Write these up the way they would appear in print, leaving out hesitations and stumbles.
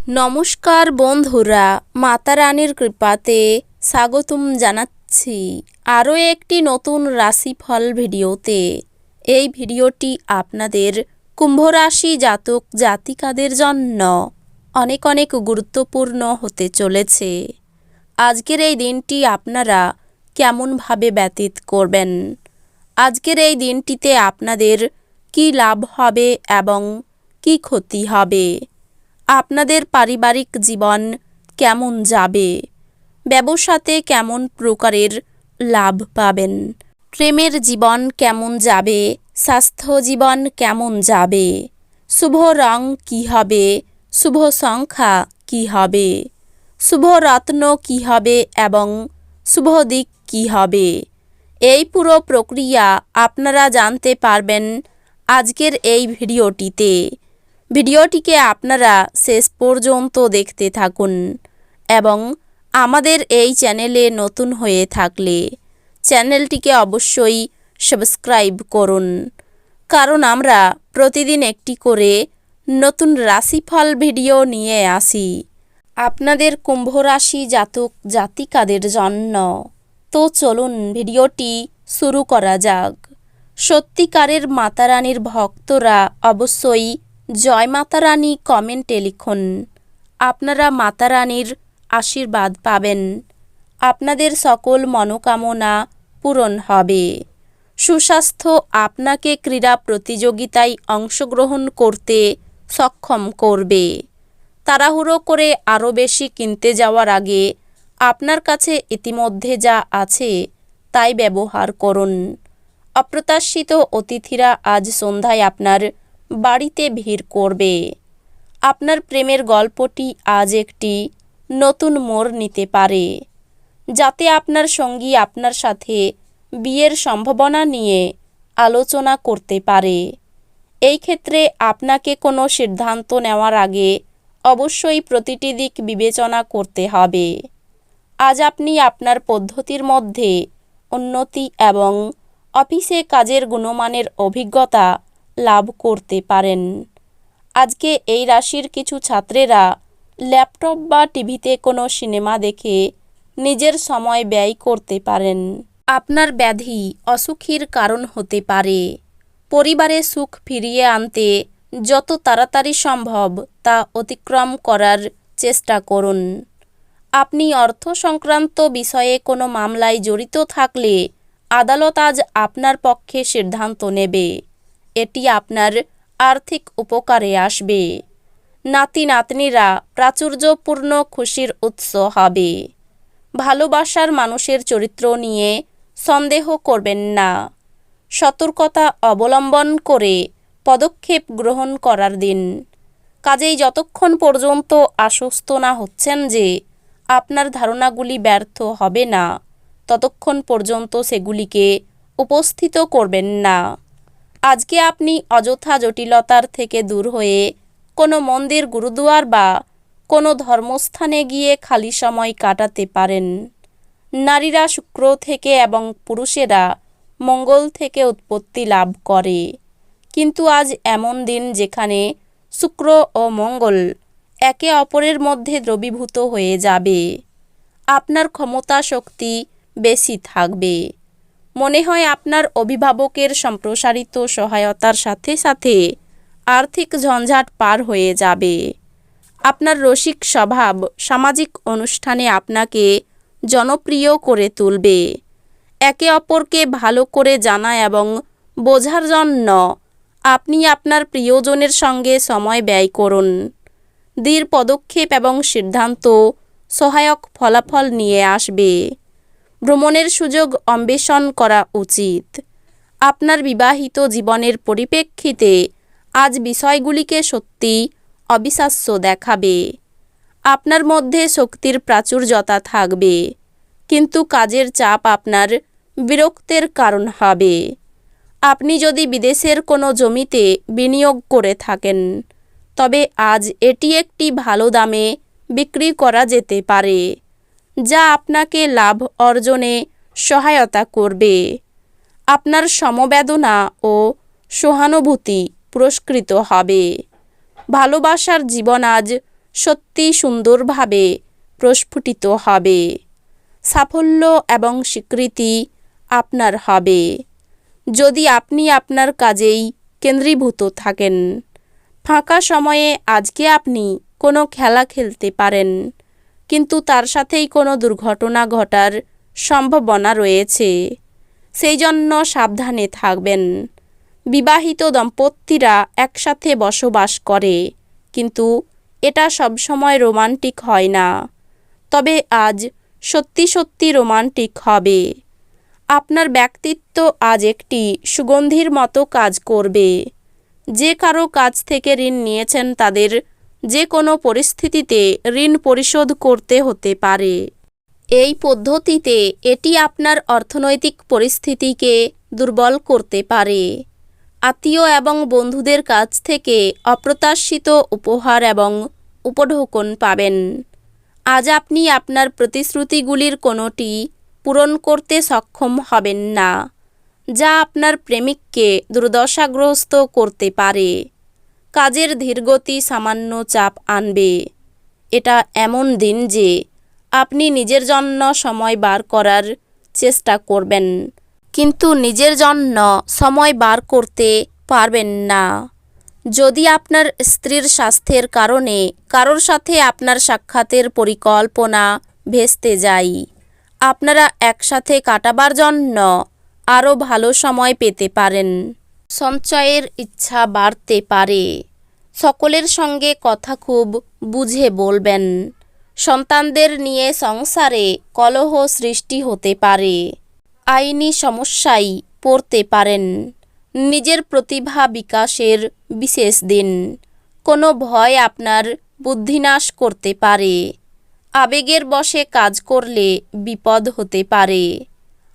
নমস্কার বন্ধুরা, মাতা রানীর কৃপাতে স্বাগতম জানাচ্ছি আরও একটি নতুন রাশিফল ভিডিওতে। এই ভিডিওটি আপনাদের কুম্ভ রাশি জাতক জাতিকাদের জন্য অনেক অনেক গুরুত্বপূর্ণ হতে চলেছে। আজকের এই দিনটি আপনারা কেমনভাবে ব্যতীত করবেন, আজকের এই দিনটিতে আপনাদের কি লাভ হবে এবং কি ক্ষতি হবে, আপনাদের পারিবারিক জীবন কেমন যাবে, ব্যবসাতে কেমন প্রকারের লাভ পাবেন, প্রেমের জীবন কেমন যাবে, স্বাস্থ্য জীবন কেমন যাবে, শুভ রং কী হবে, শুভ সংখ্যা কী হবে, শুভ রত্ন কী হবে এবং শুভ দিক কী হবে, এই পুরো প্রক্রিয়া আপনারা জানতে পারবেন আজকের এই ভিডিওটিতে। ভিডিওটিকে আপনারা শেষ পর্যন্ত দেখতে থাকুন এবং আমাদের এই চ্যানেলে নতুন হয়ে থাকলে চ্যানেলটিকে অবশ্যই সাবস্ক্রাইব করুন, কারণ আমরা প্রতিদিন একটি করে নতুন রাশিফল ভিডিও নিয়ে আসি আপনাদের কুম্ভ রাশি জাতক জাতিকাদের জন্য। তো চলুন ভিডিওটি শুরু করা যাক। সত্যিকারের মাতা রানীর ভক্তরা অবশ্যই জয় মাতা রানী কমেন্টে লিখুন। আপনারা মাতা রানীর আশীর্বাদ পাবেন, আপনাদের সকল মনোকামনা পূরণ হবে। সুস্বাস্থ্য আপনাকে ক্রীড়া প্রতিযোগিতায় অংশগ্রহণ করতে সক্ষম করবে। তাড়াহুড়ো করে আরও বেশি কিনতে যাওয়ার আগে আপনার কাছে ইতিমধ্যে যা আছে তাই ব্যবহার করুন। অপ্রত্যাশিত অতিথিরা আজ সন্ধ্যায় আপনার বাড়িতে ভিড় করবে। আপনার প্রেমের গল্পটি আজ একটি নতুন মোড় নিতে পারে, যাতে আপনার সঙ্গী আপনার সাথে বিয়ের সম্ভাবনা নিয়ে আলোচনা করতে পারে। এই ক্ষেত্রে আপনাকে কোনো সিদ্ধান্ত নেওয়ার আগে অবশ্যই প্রতিটি দিক বিবেচনা করতে হবে। আজ আপনি আপনার পদ্ধতির মধ্যে উন্নতি এবং অফিসে কাজের গুণমানের অভিজ্ঞতা লাভ করতে পারেন। আজকে এই রাশির কিছু ছাত্রেরা ল্যাপটপ বা টিভিতে কোনো সিনেমা দেখে নিজের সময় ব্যয় করতে পারেন। আপনার ব্যাধি অসুখের কারণ হতে পারে। পরিবারে সুখ ফিরিয়ে আনতে যত তাড়াতাড়ি সম্ভব তা অতিক্রম করার চেষ্টা করুন। আপনি অর্থ সংক্রান্ত বিষয়ে কোনো মামলায় জড়িত থাকলে আদালত আজ আপনার পক্ষে সিদ্ধান্ত নেবে। এটি আপনার আর্থিক উপকারে আসবে। নাতি নাতনিরা প্রাচুর্যপূর্ণ খুশির উৎস হবে। ভালোবাসার মানুষের চরিত্র নিয়ে সন্দেহ করবেন না। সতর্কতা অবলম্বন করে পদক্ষেপ গ্রহণ করার দিন। কাজেই যতক্ষণ পর্যন্ত আশ্বস্ত না হচ্ছেন যে আপনার ধারণাগুলি ব্যর্থ হবে না, ততক্ষণ পর্যন্ত সেগুলিকে উপস্থিত করবেন না। আজকে আপনি অযথা জটিলতার থেকে দূর হয়ে কোনো মন্দির, গুরুদুয়ার বা কোনো ধর্মস্থানে গিয়ে খালি সময় কাটাতে পারেন। নারীরা শুক্র থেকে এবং পুরুষেরা মঙ্গল থেকে উৎপত্তি লাভ করে, কিন্তু আজ এমন দিন যেখানে শুক্র ও মঙ্গল একে অপরের মধ্যে দ্রবীভূত হয়ে যাবে। আপনার ক্ষমতা শক্তি বেশি থাকবে। মনে হয় আপনার অভিভাবকের সম্প্রসারিত সহায়তার সাথে সাথে আর্থিক ঝঞ্ঝাট পার হয়ে যাবে। আপনার রসিক স্বভাব সামাজিক অনুষ্ঠানে আপনাকে জনপ্রিয় করে তুলবে। একে অপরকে ভালো করে জানা এবং বোঝার জন্য আপনি আপনার প্রিয়জনের সঙ্গে সময় ব্যয় করুন। দৃঢ় পদক্ষেপ এবং সিদ্ধান্ত সহায়ক ফলাফল নিয়ে আসবে। ভ্রমণের সুযোগ অন্বেষণ করা উচিত। আপনার বিবাহিত জীবনের পরিপ্রেক্ষিতে আজ বিষয়গুলিকে সত্যি অবিশ্বাস্য দেখাবে। আপনার মধ্যে শক্তির প্রাচুর্যতা থাকবে, কিন্তু কাজের চাপ আপনার বিরক্তের কারণ হবে। আপনি যদি বিদেশের কোনো জমিতে বিনিয়োগ করে থাকেন, তবে আজ এটি একটি ভালো দামে বিক্রি করা যেতে পারে, যা আপনাকে লাভ অর্জনে সহায়তা করবে। আপনার সমবেদনা ও সহানুভূতি পুরস্কৃত হবে। ভালোবাসার জীবন আজ সত্যি সুন্দরভাবে প্রস্ফুটিত হবে। সাফল্য এবং স্বীকৃতি আপনার হবে। যদি আপনি আপনার কাজেই কেন্দ্রীভূত থাকেন, ফাঁকা সময়ে আজকে আপনি কোনো খেলা খেলতে পারেন, কিন্তু তার সাথেই কোনো দুর্ঘটনা ঘটার সম্ভাবনা রয়েছে। সেই জন্য সাবধানে থাকবেন। বিবাহিত দম্পতিরা একসাথে বসবাস করে, কিন্তু এটা সবসময় রোমান্টিক হয় না। তবে আজ সত্যি সত্যি রোমান্টিক হবে। আপনার ব্যক্তিত্ব আজ একটি সুগন্ধির মতো কাজ করবে। যে কারো কাছ থেকে ঋণ নিয়েছেন তাদের যে কোনো পরিস্থিতিতে ঋণ পরিশোধ করতে হতে পারে। এই পদ্ধতিতে এটি আপনার অর্থনৈতিক পরিস্থিতিকে দুর্বল করতে পারে। আত্মীয় এবং বন্ধুদের কাছ থেকে অপ্রত্যাশিত উপহার এবং উপঢৌকন পাবেন। আজ আপনি আপনার প্রতিশ্রুতিগুলির কোনোটি পূরণ করতে সক্ষম হবেন না, যা আপনার প্রেমিককে দুর্দশাগ্রস্ত করতে পারে। কাজের ধীরগতি সামান্য চাপ আনবে। এটা এমন দিন যে আপনি নিজের জন্য সময় বার করার চেষ্টা করবেন, কিন্তু নিজের জন্য সময় বার করতে পারবেন না। যদি আপনার স্ত্রীর স্বাস্থ্যের কারণে কারোর সাথে আপনার সাক্ষাতের পরিকল্পনা ভেস্তে যায়, আপনারা একসাথে কাটাবার জন্য আরও ভালো সময় পেতে পারেন। সঞ্চয়ের ইচ্ছা বাড়তে পারে। সকলের সঙ্গে কথা খুব বুঝে বলবেন। সন্তানদের নিয়ে সংসারে কলহ সৃষ্টি হতে পারে। আইনি সমস্যায় পড়তে পারেন। নিজের প্রতিভা বিকাশের বিশেষ দিন। কোনো ভয় আপনার বুদ্ধিনাশ করতে পারে। আবেগের বশে কাজ করলে বিপদ হতে পারে।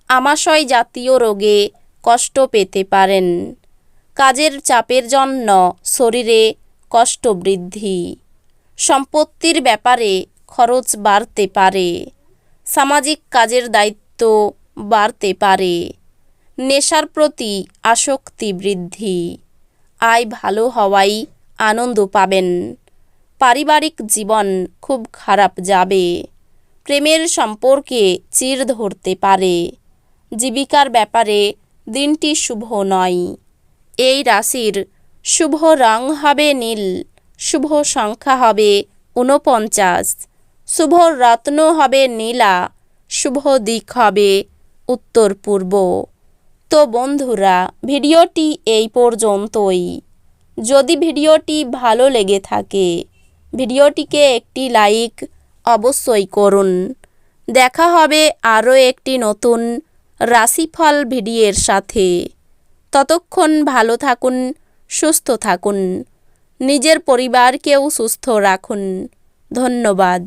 আমাশয় জাতীয় রোগে কষ্ট পেতে পারেন। কাজের চাপের জন্য শরীরে কষ্ট বৃদ্ধি। সম্পত্তির ব্যাপারে খরচ বাড়তে পারে। সামাজিক কাজের দায়িত্ব বাড়তে পারে। নেশার প্রতি আসক্তি বৃদ্ধি। আয় ভালো হওয়ায় আনন্দ পাবেন। পারিবারিক জীবন খুব খারাপ যাবে। প্রেমের সম্পর্কে চিড় ধরতে পারে। জীবিকার ব্যাপারে দিনটি শুভ নয়। এই রাশির শুভ রং হবে নীল, শুভ সংখ্যা হবে 49, শুভ রত্ন হবে নীলা, শুভ দিক হবে উত্তর পূর্ব। তো বন্ধুরা, ভিডিওটি এই পর্যন্তই। যদি ভিডিওটি ভালো লেগে থাকে, ভিডিওটিকে একটি লাইক অবশ্যই করুন। দেখা হবে আরও একটি নতুন রাশিফল ভিডিওর সাথে। ততক্ষণ ভালো থাকুন, সুস্থ থাকুন, নিজের পরিবারকেও সুস্থ রাখুন। ধন্যবাদ।